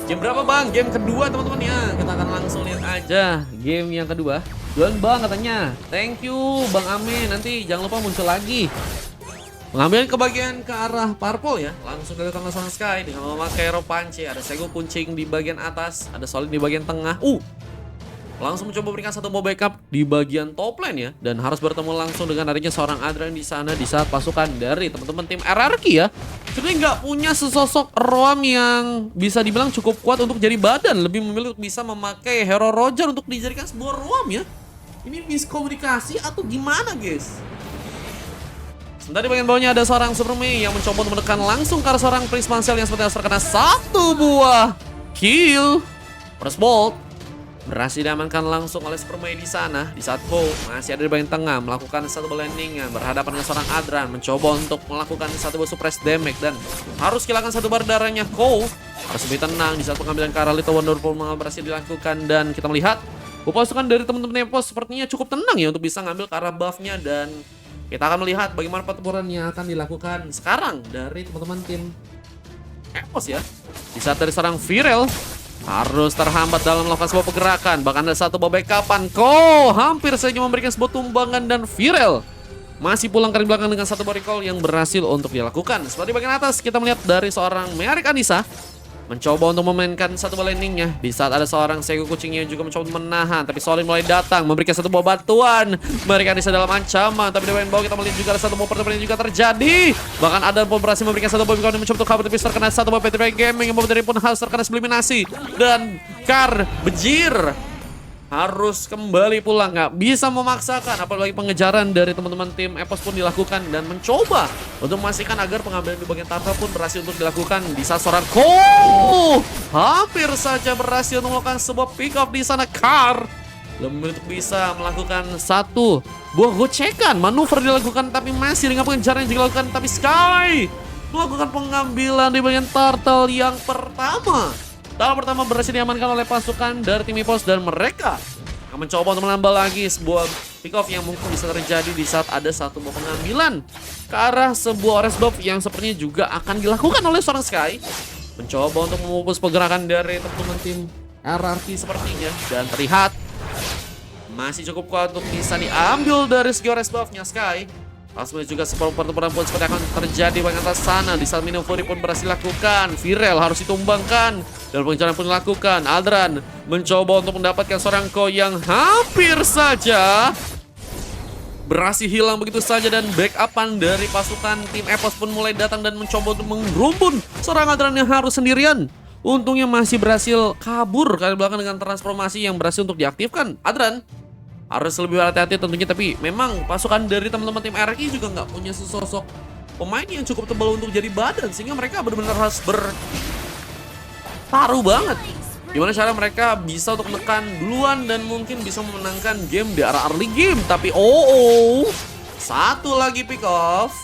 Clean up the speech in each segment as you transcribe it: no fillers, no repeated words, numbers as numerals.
Game berapa bang? Game kedua teman-teman ya. Kita akan langsung lihat aja game yang kedua. Duluan bang katanya. Thank you Bang Amin. Nanti jangan lupa muncul lagi. Pengambilan kebagian ke arah purple ya. Langsung dilakukan oleh seorang Sky dengan memakai hero punch. Ada Sego kuncing di bagian atas. Ada Solid di bagian tengah. Langsung mencoba berikan satu mau backup di bagian top lane ya. Dan harus bertemu langsung dengan adanya seorang Adran di sana di saat pasukan dari teman-teman tim RRQ ya. Sebenarnya nggak punya sesosok Roam yang bisa dibilang cukup kuat untuk jadi badan. Lebih memilih untuk bisa memakai hero Roger untuk dijadikan sebuah Roam ya. Ini miskomunikasi atau gimana guys? Sementara di bagian bawahnya ada seorang Super Mei yang mencoba untuk menekan langsung ke arah seorang Prince Marcel yang sepertinya terkena satu buah kill. First Bolt berhasil diamankan langsung oleh Super Mei di sana. Di saat Ko masih ada di bagian tengah melakukan satu landingan berhadapan dengan seorang Adran, mencoba untuk melakukan satu buah suppress damage dan harus kehilangan satu bar darahnya. Ko harus lebih tenang di saat pengambilan ke arah Little Wonderful berhasil dilakukan dan kita melihat pasukan dari teman-teman Epos sepertinya cukup tenang ya untuk bisa ngambil ke arah buffnya dan kita akan melihat bagaimana pertempuran yang akan dilakukan sekarang dari teman-teman tim Epos ya. Di saat dari seorang Virel harus terhambat dalam melakukan sebuah pergerakan. Bahkan ada satu backupan. Ko hampir saja memberikan sebuah tumbangan dan Virel masih pulang ke belakang dengan satu recall yang berhasil untuk dilakukan. Seperti bagian atas kita melihat dari seorang Merik Anissa mencoba untuk memainkan satu bola landingnya di saat ada seorang Sego kucingnya juga mencoba menahan, tapi Solid mulai datang memberikan satu buah bantuan. Mereka bisa dalam ancaman, tapi di bagian bawah kita melihat juga ada satu buah pertempuran yang juga terjadi. Bahkan ada pun berhasil memberikan satu buah yang mencoba untuk kabur, tapi terkena satu buah PTP Gaming yang dari pun harus terkena eliminasi dan Kar Bejir harus kembali pulang, nggak bisa memaksakan. Apalagi pengejaran dari teman-teman tim Epos pun dilakukan dan mencoba untuk memastikan agar pengambilan di bagian Tarta pun berhasil untuk dilakukan. Di saat seorang Ko hampir saja berhasil untuk melakukan sebuah pick up di sana. Kar lebih untuk bisa melakukan satu buah gocekan. Manuver dilakukan tapi masih dengan pengejaran yang dilakukan, tapi Sky melakukan pengambilan di bagian Turtle yang pertama. Tahap pertama berhasil diamankan oleh pasukan dari tim Epos dan mereka akan mencoba untuk menambah lagi sebuah pick off yang mungkin bisa terjadi di saat ada satu buah pengambilan ke arah sebuah Orange Buff yang sepertinya juga akan dilakukan oleh seorang Sky. Mencoba untuk memupus pergerakan dari teman-teman tim RRQ sepertinya dan terlihat masih cukup kuat untuk bisa diambil dari segi Orange Buff-nya Sky. Langsung juga sebuah pertempuran pun seperti akan terjadi bagian atas sana. Di saat Minum Fury pun berhasil dilakukan. Virel harus ditumbangkan dan pengejaran pun dilakukan. Aldran mencoba untuk mendapatkan seorang Ko yang hampir saja berhasil hilang begitu saja. Dan backupan dari pasukan tim Epos pun mulai datang dan mencoba untuk menggerumpun seorang Aldran yang harus sendirian. Untungnya masih berhasil kabur kali belakang dengan transformasi yang berhasil untuk diaktifkan. Aldran harus lebih hati-hati tentunya, tapi memang pasukan dari teman-teman tim RRQ juga nggak punya sesosok pemain yang cukup tebal untuk jadi badan, sehingga mereka benar-benar harus bertaruh banget. Gimana cara mereka bisa untuk menekan duluan dan mungkin bisa memenangkan game di arah early game. Tapi satu lagi pick off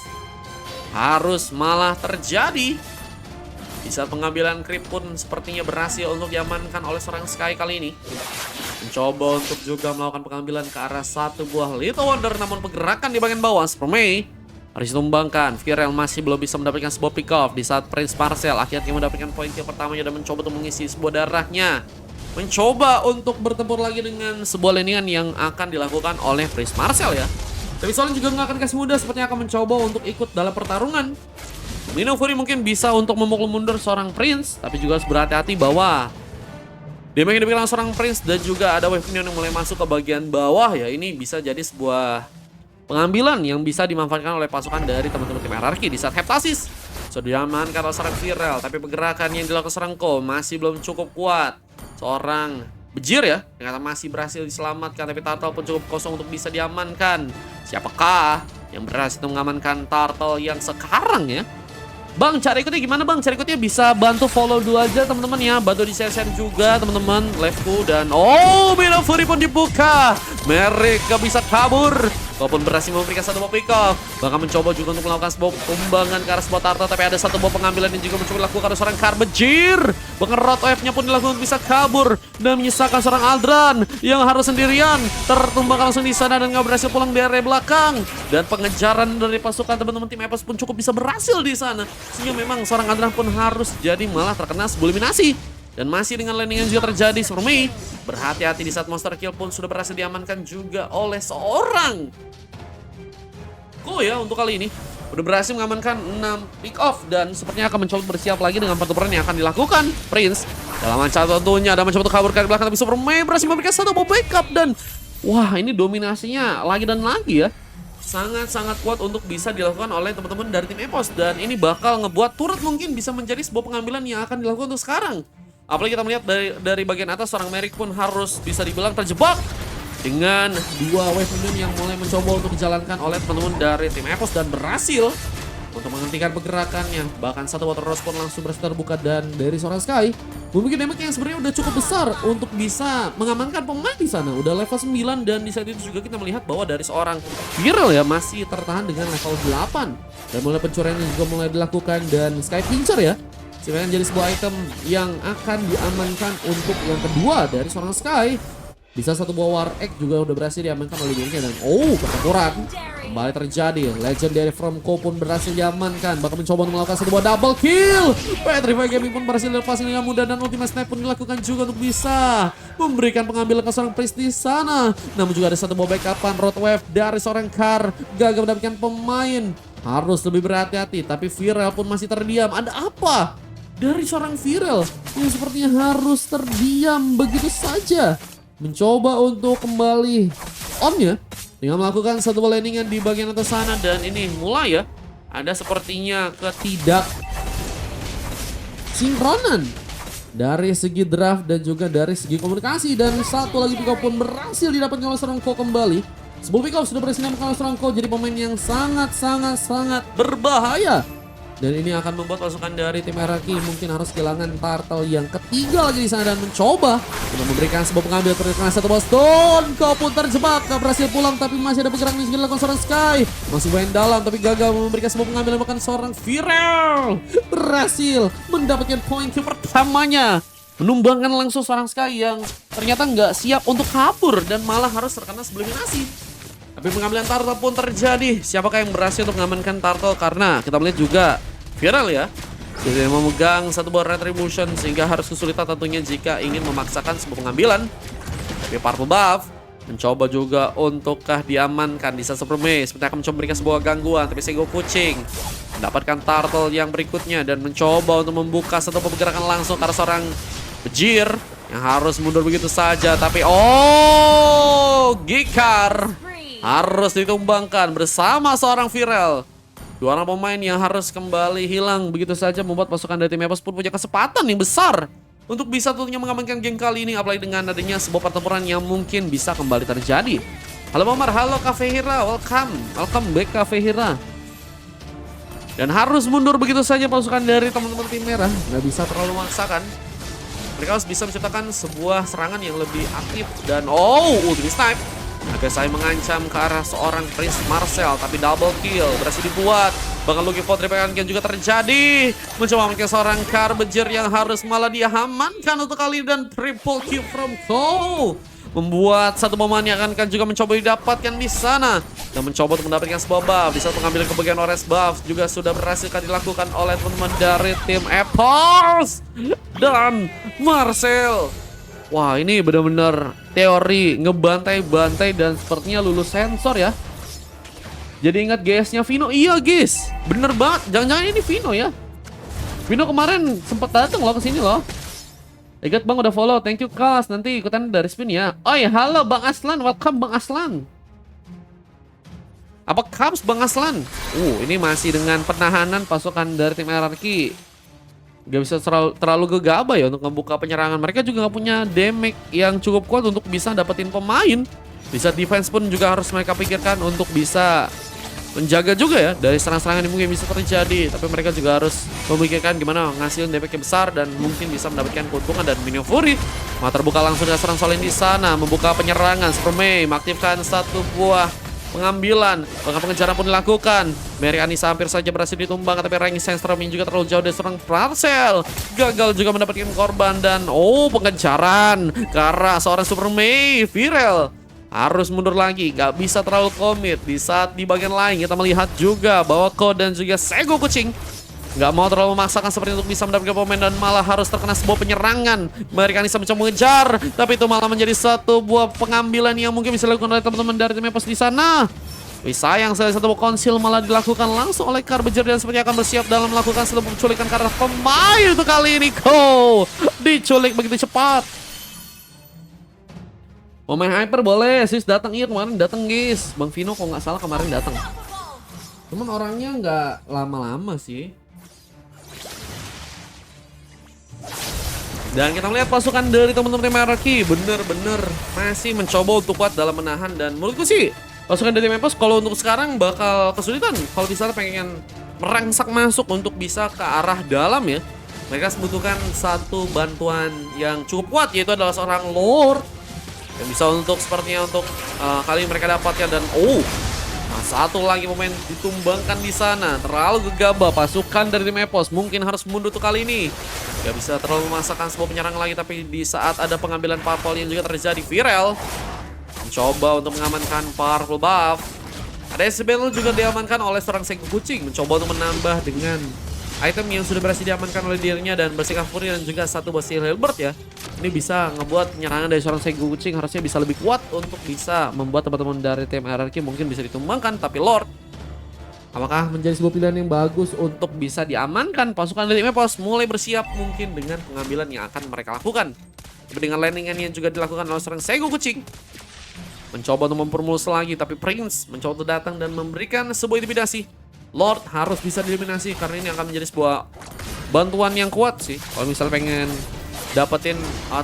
harus malah terjadi di saat pengambilan creep pun sepertinya berhasil untuk diamankan oleh seorang Sky kali ini. Mencoba untuk juga melakukan pengambilan ke arah satu buah Little Wonder, namun pergerakan di bagian bawah Super Mei harus ditumbangkan. Virel masih belum bisa mendapatkan sebuah pick off di saat Prince Marcel akhirnya mendapatkan poin kill pertamanya dan mencoba untuk mengisi sebuah darahnya. Mencoba untuk bertempur lagi dengan sebuah landingan yang akan dilakukan oleh Prince Marcel ya. Tapi Solid juga nggak akan kasih mudah, sepertinya akan mencoba untuk ikut dalam pertarungan. Minum Fury mungkin bisa untuk memukul mundur seorang Prince, tapi juga harus berhati-hati bahwa dia ingin dibilang seorang Prince dan juga ada Wave Minion yang mulai masuk ke bagian bawah ya. Ini bisa jadi sebuah pengambilan yang bisa dimanfaatkan oleh pasukan dari teman-teman tim RRQ di saat Heptasis sudah diamankan oleh seorang Virel, tapi pergerakan yang dilakukan seorang Ko masih belum cukup kuat. Seorang Bejir ya, ternyata masih berhasil diselamatkan, tapi Turtle pun cukup kosong untuk bisa diamankan. Siapakah yang berhasil mengamankan Turtle yang sekarang ya? Bang, cara ikutnya gimana bang? Cara ikutnya bisa bantu follow dulu aja teman-teman ya. Bantu di share juga teman-teman. Liveku dan Minum Fury pun dibuka. Mereka bisa kabur. Walaupun berhasil memberikan satu buah pick off. Bahkan mencoba juga untuk melakukan sebuah tumbangan ke arah sebuah Tarta. Tapi ada satu buah pengambilan yang juga mencoba dilakukan oleh seorang Kar Bejir. Bahkan Rot Wave-nya pun dilakukan bisa kabur. Dan menyisakan seorang Aldran yang harus sendirian. Tertumbangkan langsung di sana dan gak berhasil pulang di area belakang. Dan pengejaran dari pasukan teman-teman tim Epos pun cukup bisa berhasil di sana. Sehingga memang seorang Aldran pun harus jadi malah terkena sebuah eliminasi. Dan masih dengan landing yang juga terjadi, Supermei berhati-hati di saat monster kill pun sudah berhasil diamankan juga oleh seorang Ko ya untuk kali ini. Udah berhasil mengamankan 6 pick off dan sepertinya akan mencoba bersiap lagi dengan pertempuran yang akan dilakukan Prince. Dalam ancaman tentunya ada mencoba untuk kabur ke belakang tapi Supermei berhasil memberikan satu backup dan wah ini dominasinya lagi dan lagi ya. Sangat-sangat kuat untuk bisa dilakukan oleh teman-teman dari tim EPOS dan ini bakal ngebuat turret mungkin bisa menjadi sebuah pengambilan yang akan dilakukan untuk sekarang. Apalagi kita melihat dari bagian atas seorang Merrick pun harus bisa dibilang terjebak dengan dua wave minion yang mulai mencoba untuk dijalankan oleh teman-teman dari tim EPOS dan berhasil untuk menghentikan pergerakannya. Bahkan satu water rose pun langsung berhasil terbuka dan dari seorang Sky memiliki damage yang sebenarnya udah cukup besar untuk bisa mengamankan pemain di sana. Udah level 9 dan di saat itu juga kita melihat bahwa dari seorang Viral ya masih tertahan dengan level 8 dan mulai pencurian juga mulai dilakukan dan Sky Pincher ya sebenarnya jadi sebuah item yang akan diamankan untuk yang kedua dari seorang Sky. Bisa satu buah War Egg juga udah berhasil diamankan oleh dirinya dan pertempuran kembali terjadi. Legendary from Ko pun berhasil diamankan, bahkan mencoba untuk melakukan satu buah double kill. Petrify Gaming pun berhasil dilepasin dengan mudah dan ultimate snipe pun dilakukan juga untuk bisa memberikan pengambilan ke seorang Prince di sana. Namun juga ada satu buah backupan road wave dari seorang Kar, gagal mendapatkan pemain. Harus lebih berhati-hati, tapi Viral pun masih terdiam. Ada apa dari seorang Viral yang sepertinya harus terdiam begitu saja? Mencoba untuk kembali on-nya dengan melakukan satu landingan di bagian atas sana dan ini mulai ya ada sepertinya ketidak sinkronan dari segi draft dan juga dari segi komunikasi dan satu lagi pick up pun berhasil didapatkan oleh seorang Ko kembali. Sebuah pick up sudah berhasil didapatkan oleh seorang Ko jadi pemain yang sangat berbahaya. Dan ini akan membuat pasukan dari tim RRQ mungkin harus kehilangan turtle yang ketiga lagi di sana dan mencoba untuk memberikan sebuah pengambil terkena satu ball stone. Kau pun terjebak, gak berhasil pulang tapi masih ada pergerakan yang dilakukan seorang Sky. Masih main dalam tapi gagal memberikan sebuah pengambilan bahkan seorang Viral berhasil mendapatkan poin pertamanya. Menumbangkan langsung seorang Sky yang ternyata nggak siap untuk kabur dan malah harus terkena sebuah eliminasi. Tapi pengambilan turtle pun terjadi. Siapakah yang berhasil untuk mengamankan turtle karena kita melihat juga Viral ya jadi memegang satu buah retribution sehingga harus kesulitan tentunya jika ingin memaksakan sebuah pengambilan. Tapi Purple Buff mencoba juga untukkah diamankan di saat Supermei seperti akan mencoba memberikan sebuah gangguan tapi Sego Kucing mendapatkan turtle yang berikutnya dan mencoba untuk membuka satu pergerakan langsung karena seorang Bejir yang harus mundur begitu saja tapi Gikar harus ditumbangkan bersama seorang Viral. Dua orang pemain yang harus kembali hilang begitu saja membuat pasukan dari tim EPOS pun punya kesempatan yang besar untuk bisa tentunya mengamankan game kali ini apalagi dengan adanya sebuah pertempuran yang mungkin bisa kembali terjadi. Halo Momar, halo Cafe Hira, welcome back Cafe Hira. Dan harus mundur begitu saja pasukan dari teman-teman tim merah, nggak bisa terlalu memaksakan. Mereka harus bisa menciptakan sebuah serangan yang lebih aktif dan ultimate snipe. Agak saya mengancam ke arah seorang Prince Marcel tapi double kill berhasil dibuat. Bahkan Lucky Ford repekan juga terjadi. Mencoba melakukan seorang Carbejer yang harus malah diamankan untuk kali dan triple kill from Ko. Membuat satu momen yang akan juga mencoba didapatkan di sana. Dan mencoba untuk mendapatkan sebuah buff. Di saat pengambilan kebagian orange buff juga sudah berhasil dilakukan oleh teman-teman dari tim EPOS. Dan Marcel. Wah ini benar-benar teori ngebantai-bantai dan sepertinya lulus sensor ya. Jadi ingat GS-nya Vino. Iya guys, bener banget. Jangan-jangan ini Vino ya. Vino kemarin sempat datang loh ke sini loh. Egat bang udah follow, thank you Kas. Nanti ikutan dari spin ya. Oi halo Bang Aslan, welcome Bang Aslan. Apa kabar Bang Aslan? Ini masih dengan penahanan pasukan dari tim RRQ. Gak bisa terlalu gegabah ya untuk membuka penyerangan. Mereka juga gak punya damage yang cukup kuat untuk bisa dapetin pemain. Bisa defense pun juga harus mereka pikirkan untuk bisa menjaga juga ya dari serangan-serangan yang mungkin bisa terjadi. Tapi mereka juga harus memikirkan gimana ngasilin damage yang besar dan mungkin bisa mendapatkan keuntungan dan Minion Fury. Terbuka langsung dengan serang Solin di sana, membuka penyerangan. Supermei mengaktifkan satu buah pengambilan, bahkan pengejaran pun dilakukan. Mary Anissa hampir saja berhasil ditumbang, tapi ranking Sandstrom ini juga terlalu jauh dari seorang Marcel. Gagal juga mendapatkan korban dan pengejaran ke arah seorang Supermei. Viral harus mundur lagi, gak bisa terlalu komit. Di saat di bagian lain kita melihat juga bahwa Ko dan juga Sego Kucing Nggak mau terlalu memaksakan seperti untuk bisa mendapatkan pemain dan malah harus terkena sebuah penyerangan. Mereka bisa mencoba mengejar, tapi itu malah menjadi satu buah pengambilan yang mungkin bisa dilakukan oleh teman-teman dari tim EPOS di sana. Wih, sayang sekali satu buah konsil malah dilakukan langsung oleh Carbager dan sepertinya akan bersiap dalam melakukan satu penculikan karena pemain untuk kali ini. Diculik begitu cepat. Pemain Hyper boleh, sis datang, iya kemarin datang guys. Bang Vino kok nggak salah kemarin datang. Cuman orangnya nggak lama-lama sih. Dan kita melihat pasukan dari teman-teman tim RRQ bener-bener masih mencoba untuk kuat dalam menahan. Dan menurutku sih pasukan dari tim EPOS kalau untuk sekarang bakal kesulitan kalau misalnya pengen merangsak masuk untuk bisa ke arah dalam ya. Mereka membutuhkan satu bantuan yang cukup kuat, yaitu adalah seorang Lord yang bisa untuk sepertinya untuk kali ini mereka dapatkan. Dan satu lagi pemain ditumbangkan di sana. Terlalu gegabah pasukan dari tim EPOS. Mungkin harus mundur tuh kali ini. Gak bisa terlalu memaksakan sebuah penyerang lagi. Tapi di saat ada pengambilan purple yang juga terjadi, Virel mencoba untuk mengamankan purple buff. Ada Isabel juga diamankan oleh seorang Sego Kucing. Mencoba untuk menambah dengan item yang sudah berhasil diamankan oleh dirinya. Dan bersikap Fury dan juga satu besi Hilbert ya. Ini bisa ngebuat penyerangan dari seorang Sego Kucing harusnya bisa lebih kuat untuk bisa membuat teman-teman dari tim RRQ mungkin bisa ditumbangkan. Tapi Lord, apakah menjadi sebuah pilihan yang bagus untuk bisa diamankan? Pasukan dari tim EPOS mulai bersiap mungkin dengan pengambilan yang akan mereka lakukan. Tapi dengan landingan yang juga dilakukan oleh seorang Sego Kucing, mencoba untuk mempermulus lagi, tapi Prince mencoba untuk datang dan memberikan sebuah intimidasi. Lord harus bisa dieliminasi karena ini akan menjadi sebuah bantuan yang kuat sih kalau misalnya pengen dapetin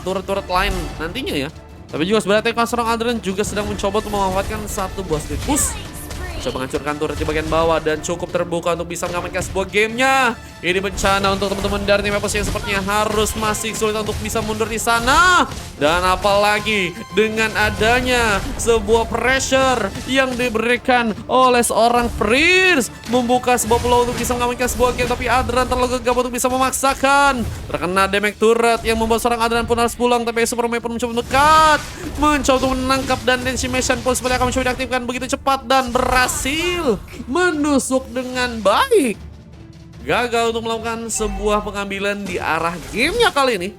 turret-turret lain nantinya ya. Tapi juga sebenarnya seorang Adrian juga sedang mencoba untuk memanfaatkan satu buah split push. Coba menghancurkan turret di bagian bawah dan cukup terbuka untuk bisa mengamankan sebuah gamenya. Ini bencana untuk teman-teman dari tim EPOS yang sepertinya harus masih sulit untuk bisa mundur di sana. Dan apalagi dengan adanya sebuah pressure yang diberikan oleh seorang Prince membuka sebuah peluang untuk bisa mengamankan sebuah game. Tapi Adrian terlalu gegabah untuk bisa memaksakan. Terkena damage turret yang membuat seorang Adrian pun harus pulang. Tapi Superman pun mencoba mendekat, mencoba untuk menangkap, dan Decimation pun seperti akan mencoba diaktifkan begitu cepat dan berhasil menusuk dengan baik. Gagal untuk melakukan sebuah pengambilan di arah gamenya kali ini.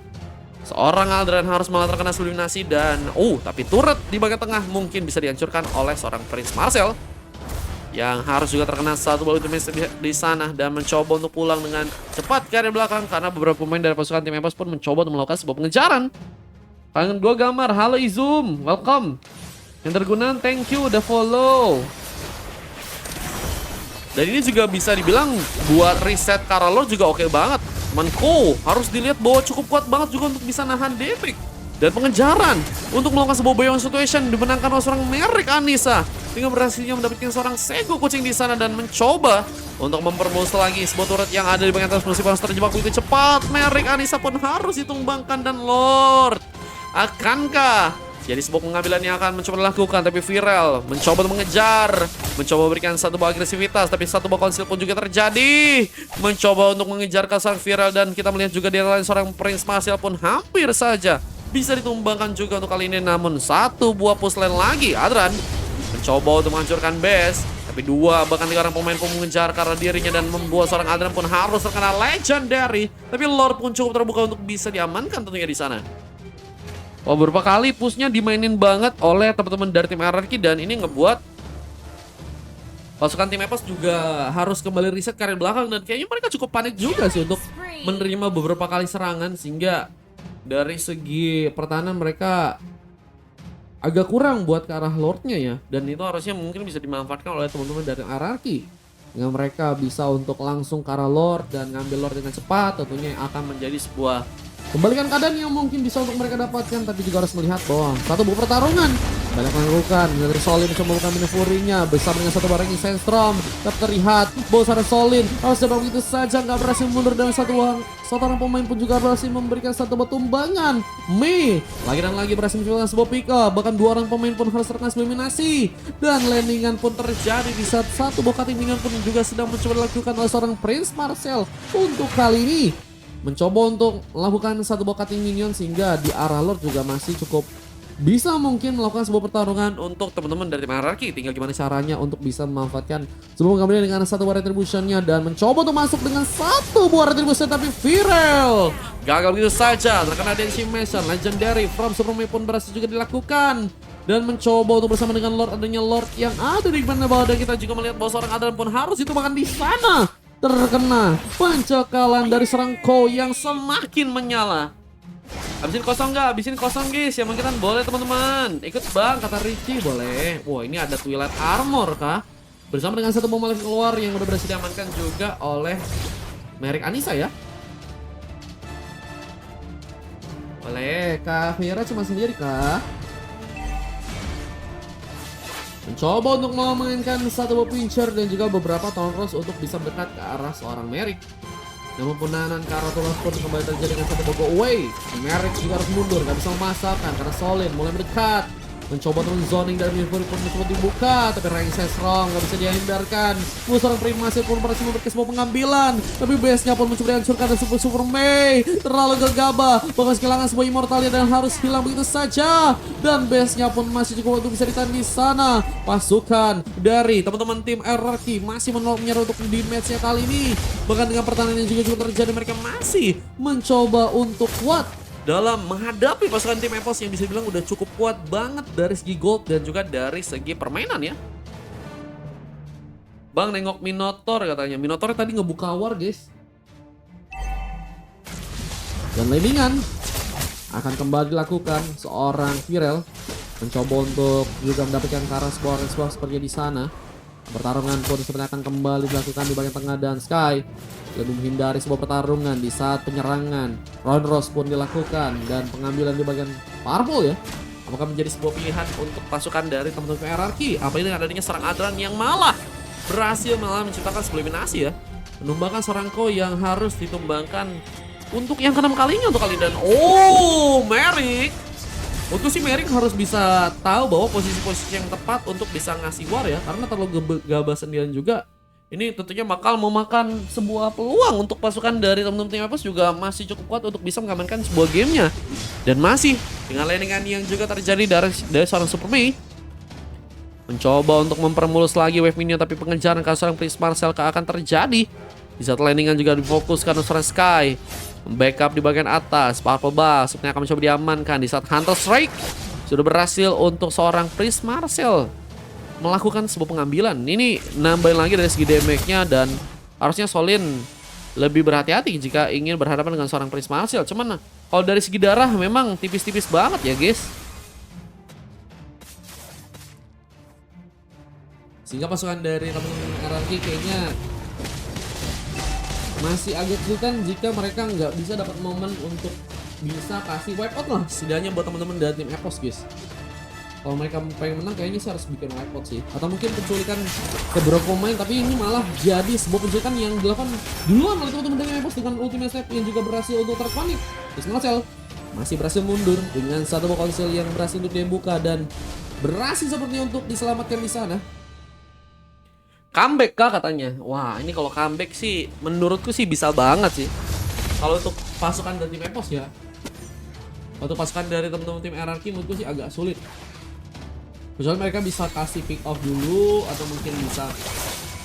Seorang Adrian harus malah terkena eliminasi dan tapi turret di bagian tengah mungkin bisa dihancurkan oleh seorang Prince Marcel yang harus juga terkena satu buah ultimate di sana dan mencoba untuk pulang dengan cepat ke area belakang karena beberapa pemain dari pasukan tim EPOS pun mencoba untuk melakukan sebuah pengejaran. Kangen gue gambar, halo Izum, welcome. Yang terguna, thank you udah follow. Dan ini juga bisa dibilang buat reset Karalor juga oke banget. Manko harus dilihat bahwa cukup kuat banget juga untuk bisa nahan damage dan pengejaran untuk melakukan sebuah beyond situation dimenangkan oleh seorang Merrick Anissa dengan berhasilnya mendapatkan seorang Sego Kucing di sana dan mencoba untuk mempermulus lagi sebuah turret yang ada di bagian atas musuh harus terjebak begitu cepat. Merrick Anissa pun harus ditumbangkan dan Lord akankah jadi sebuah pengambilan yang akan mencoba dilakukan, tapi Virel mencoba untuk mengejar, mencoba memberikan satu buah agresivitas, tapi satu buah konsil pun juga terjadi. Mencoba untuk mengejar ke sang Virel dan kita melihat juga di lain seorang Prince Marcel pun hampir saja bisa ditumbangkan juga untuk kali ini. Namun satu buah push lane lagi, Adran mencoba untuk menghancurkan base, tapi dua bahkan tiga orang pemain pun mengejar karena dirinya dan membuat seorang Adran pun harus terkena legendary. Tapi Lord pun cukup terbuka untuk bisa diamankan tentunya di sana. Beberapa kali pushnya dimainin banget oleh teman-teman dari tim RRQ dan ini ngebuat pasukan tim EPOS juga harus kembali reset ke area belakang dan kayaknya mereka cukup panik juga sih untuk menerima beberapa kali serangan sehingga dari segi pertahanan mereka agak kurang buat ke arah Lordnya ya, dan itu harusnya mungkin bisa dimanfaatkan oleh teman-teman dari RRQ dengan mereka bisa untuk langsung ke arah Lord dan ngambil Lord dengan cepat. Tentunya akan menjadi sebuah kembalikan keadaan yang mungkin bisa untuk mereka dapatkan, tapi juga harus melihat bahwa satu buah pertarungan banyak melakukan dari Solin mencoba melakukan Minifurinya bersama dengan satu barang Sandstrom. Tetap terlihat bahwa seorang Solin harus dapat begitu saja nggak berhasil mundur dan seorang pemain pun juga berhasil memberikan satu buah tumbangan. Mei lagi dan lagi berhasil menciptakan sebuah pick up, bahkan dua orang pemain pun harus terkena eliminasi dan landingan pun terjadi di saat satu buah cutting minion pun juga sedang mencoba dilakukan oleh seorang Prince Marcel untuk kali ini. Mencoba untuk melakukan satu buah cutting minion sehingga di arah Lord juga masih cukup bisa mungkin melakukan sebuah pertarungan untuk teman-teman dari tim hierarki. Tinggal gimana caranya untuk bisa memanfaatkan sebuah pengambilan dengan satu buah retributionnya dan mencoba untuk masuk dengan satu buah retribution, tapi Virel gagal begitu saja. Terkena decimation, legendary from Superman pun berhasil juga dilakukan dan mencoba untuk bersama dengan Lord, adanya Lord yang ada di mana bawah, dan kita juga melihat bahwa seorang Adrian pun harus ditumbangkan di sana. Terkena pencekalan dari serang Ko yang semakin menyala. Habisin kosong nggak? Habisin kosong guys. Yang mungkin boleh teman-teman. Ikut bang, kata Richie boleh. Wah ini ada Twilight Armor kah? Bersama dengan satu bom malaikat keluar yang udah berhasil diamankan juga oleh Merrick Anissa ya. Boleh, Kak Vera cuma sendiri kah? Mencoba untuk memainkan satu bom pincher dan juga beberapa Town Rose untuk bisa dekat ke arah seorang Merrick. Namun penahanan ke arah Tulas pun kembali terjadi dengan satu go away. Merrick juga harus mundur, gak bisa memasakkan karena Solin mulai mendekat. Mencoba turun zoning dari Milford pun mencoba dibuka, tapi Rangses Strong gak bisa dihindarkan. Seorang Primasil pun berhasil memberikan sebuah pengambilan, tapi base-nya pun mencoba dihancurkan dan Super Mei terlalu gegabah, bahkan kehilangan sebuah immortalnya dan harus hilang begitu saja. Dan base-nya pun masih cukup untuk bisa ditahan di sana. Pasukan dari teman-teman tim RRQ masih menolak menyerah untuk di match-nya kali ini. Bahkan dengan pertahanan yang juga terjadi, mereka masih mencoba untuk kuat dalam menghadapi pasukan tim EVOS yang bisa dibilang udah cukup kuat banget dari segi gold dan juga dari segi permainan ya. Bang nengok Minotaur katanya. Minotaur tadi ngebuka war guys. Dan landingan akan kembali dilakukan seorang Virel. Mencoba untuk juga mendapatkan Karas Boris seperti di sana. Pertarungan pun sebenarnya akan kembali dilakukan di bagian tengah dan Sky lebih menghindari sebuah pertarungan di saat penyerangan. Round Rose pun dilakukan dan pengambilan di bagian purple ya. Apakah menjadi sebuah pilihan untuk pasukan dari teman-teman hierarki? Apa ini adanya serang Adran yang malah berhasil menciptakan sebuah eliminasi ya. Menumbangkan seorang Ko yang harus ditumbangkan untuk yang ke-6 kalinya untuk kali dan Merrick. Untuk si Merrick harus bisa tahu bahwa posisi-posisi yang tepat untuk bisa ngasih war ya. Karena terlalu gabah sendirian juga. Ini tentunya bakal memakan sebuah peluang untuk pasukan dari teman-teman tim EVOS juga masih cukup kuat untuk bisa mengamankan sebuah gamenya. Dan masih dengan landingan yang juga terjadi dari seorang Super Mei. Mencoba untuk mempermulus lagi wave minion, tapi pengejaran ke seorang Prince Marcel akan terjadi. Di saat landingan juga difokuskan oleh seorang Sky. Backup di bagian atas, Purple Buff sepertinya akan mencoba diamankan di saat Hunter Strike sudah berhasil untuk seorang Prince Marcel melakukan sebuah pengambilan. Ini nambahin lagi dari segi damage-nya dan harusnya Solin lebih berhati-hati jika ingin berhadapan dengan seorang Prince Marcel. Cuman kalau dari segi darah memang tipis-tipis banget ya guys. Sehingga pasukan dari teman-teman RRQ kayaknya masih agak kesulitan jika mereka nggak bisa dapat momen untuk bisa kasih wipe out lah setidaknya buat teman-teman dari tim EVOS guys. Kalau mereka pengen menang kayaknya sih harus bikin wipe out sih, atau mungkin penculikan ke beberapa pemain, tapi ini malah jadi sebuah penculikan yang dilakukan duluan oleh teman-teman dari EVOS dengan ultimate step yang juga berhasil untuk terkonik. Ismail masih berhasil mundur dengan satu buah konsil yang berhasil untuk dibuka dan berhasil sepertinya untuk diselamatkan di sana. Comeback kah katanya? Wah ini kalau comeback sih menurutku sih bisa banget sih. Kalau untuk pasukan dari tim EVOS ya. Untuk pasukan dari teman-teman tim RRQ menurutku sih agak sulit. Kecuali mereka bisa kasih pick off dulu atau mungkin bisa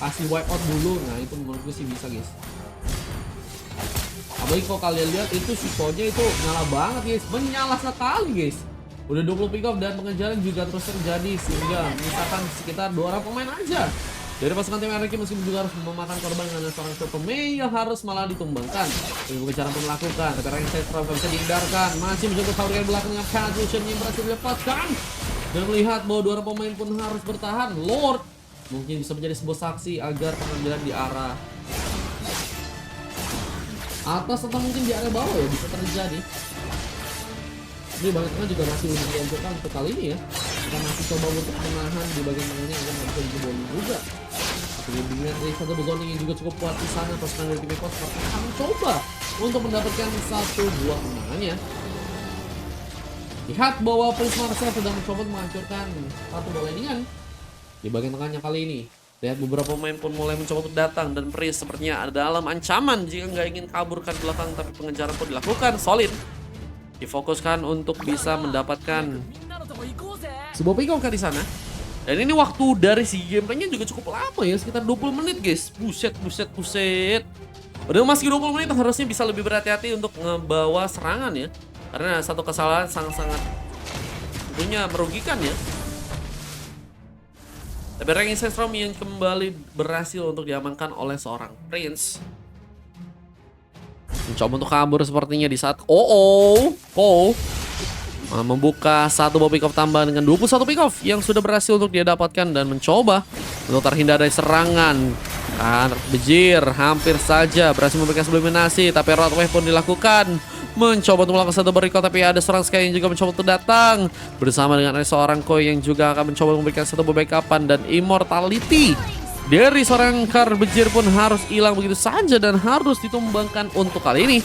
kasih wipe out dulu. Nah itu menurutku sih bisa guys. Apalagi kalau kalian lihat itu sikonya itu nyala banget guys. Menyala sekali guys. Udah 20 pick off dan pengejaran juga terus terjadi sehingga misalkan sekitar 2 orang pemain aja dari pasukan tim RRQ meskipun juga harus memakan korban dengan seorang Super Mei yang harus malah ditumbangkan. Pengejaran pun melakukan, tapi Rangses Strong bisa dihindarkan. Masih mencoba kabur dari belakang dengan Patricia yang berhasil dilepaskan. Dan melihat bahwa 2 orang pemain pun harus bertahan. Lord mungkin bisa menjadi sebuah saksi agar pengambilan di arah atas atau mungkin di area bawah ya bisa terjadi. Jadi bagian tengah juga masih untuk dihancurkan untuk kali ini ya. Kita masih coba untuk menahan di bagian tengahnya agar nggak bisa dibohong juga. Dengan dari satu zoning yang juga cukup kuat di sana, pasukan dari tim EVOS akan mencoba untuk mendapatkan satu buah kemenangannya. Lihat bahwa Prince Marcel sedang mencoba menghancurkan satu bola landingan di bagian tengahnya kali ini. Lihat beberapa pemain pun mulai mencoba untuk datang dan Prince sepertinya ada dalam ancaman jika nggak ingin kaburkan belakang, tapi pengejaran pun dilakukan. Solid difokuskan untuk bisa mendapatkan Sebuah pick off di sana. Dan ini waktu dari si gameplaynya juga cukup lama ya, sekitar 20 menit guys. Buset. Udah meski 20 menit harusnya bisa lebih berhati-hati untuk ngebawa serangan ya. Karena satu kesalahan sangat-sangat tentunya merugikan ya. Tapi ranking Sestrom yang kembali berhasil untuk diamankan oleh seorang Prince. Mencoba untuk kabur sepertinya di saat membuka satu pick off tambahan dengan 21 pick off yang sudah berhasil untuk dia dapatkan dan mencoba untuk terhindar dari serangan. Bejir hampir saja berhasil memberikan eliminasi, tapi Roadway pun dilakukan. Mencoba untuk melakukan satu berikut, tapi ada seorang Sky yang juga mencoba untuk datang bersama dengan seorang Koi yang juga akan mencoba memberikan satu backupan dan immortality dari seorang Bejir pun harus hilang begitu saja dan harus ditumbangkan untuk kali ini.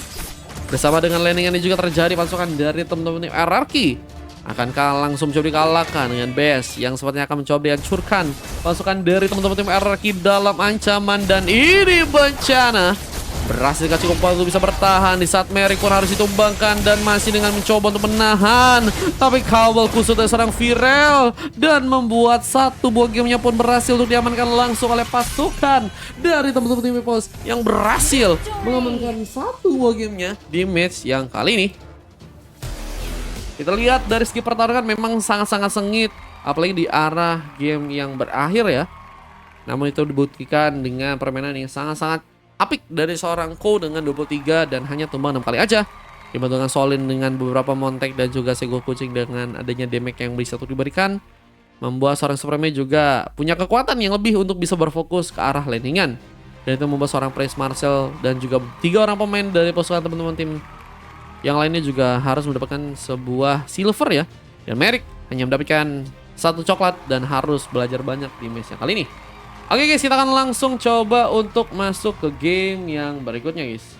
Bersama dengan landing ini juga terjadi pasukan dari teman-teman tim RRQ akankah langsung mencoba dikalahkan dengan Bes yang sepertinya akan mencoba dihancurkan pasukan dari teman-teman tim RRQ dalam ancaman, dan ini bencana berhasil cukup waktu bisa bertahan di saat Merrick pun harus ditumbangkan dan masih dengan mencoba untuk menahan, tapi kabel kusut dari seorang Virel dan membuat satu buah gamenya pun berhasil untuk diamankan langsung oleh pasukan dari teman-teman tim EVOS yang berhasil mengamankan satu buah gamenya di match yang kali ini. Kita lihat dari segi pertarungan memang sangat-sangat sengit, apalagi di arah game yang berakhir ya. Namun itu dibuktikan dengan permainan yang sangat-sangat apik dari seorang Ko dengan 23 dan hanya tumbang 6 kali aja. Dibantu dengan Solin dengan beberapa montek dan juga Segel Kucing dengan adanya damage yang bisa diberikan, membuat seorang Supreme juga punya kekuatan yang lebih untuk bisa berfokus ke arah landingan. Dan itu membuat seorang Prince Marcel dan juga 3 orang pemain dari pasukan teman-teman tim yang lainnya juga harus mendapatkan sebuah silver ya. Dan Merrick hanya mendapatkan satu coklat dan harus belajar banyak di match yang kali ini. Oke guys, kita akan langsung coba untuk masuk ke game yang berikutnya guys.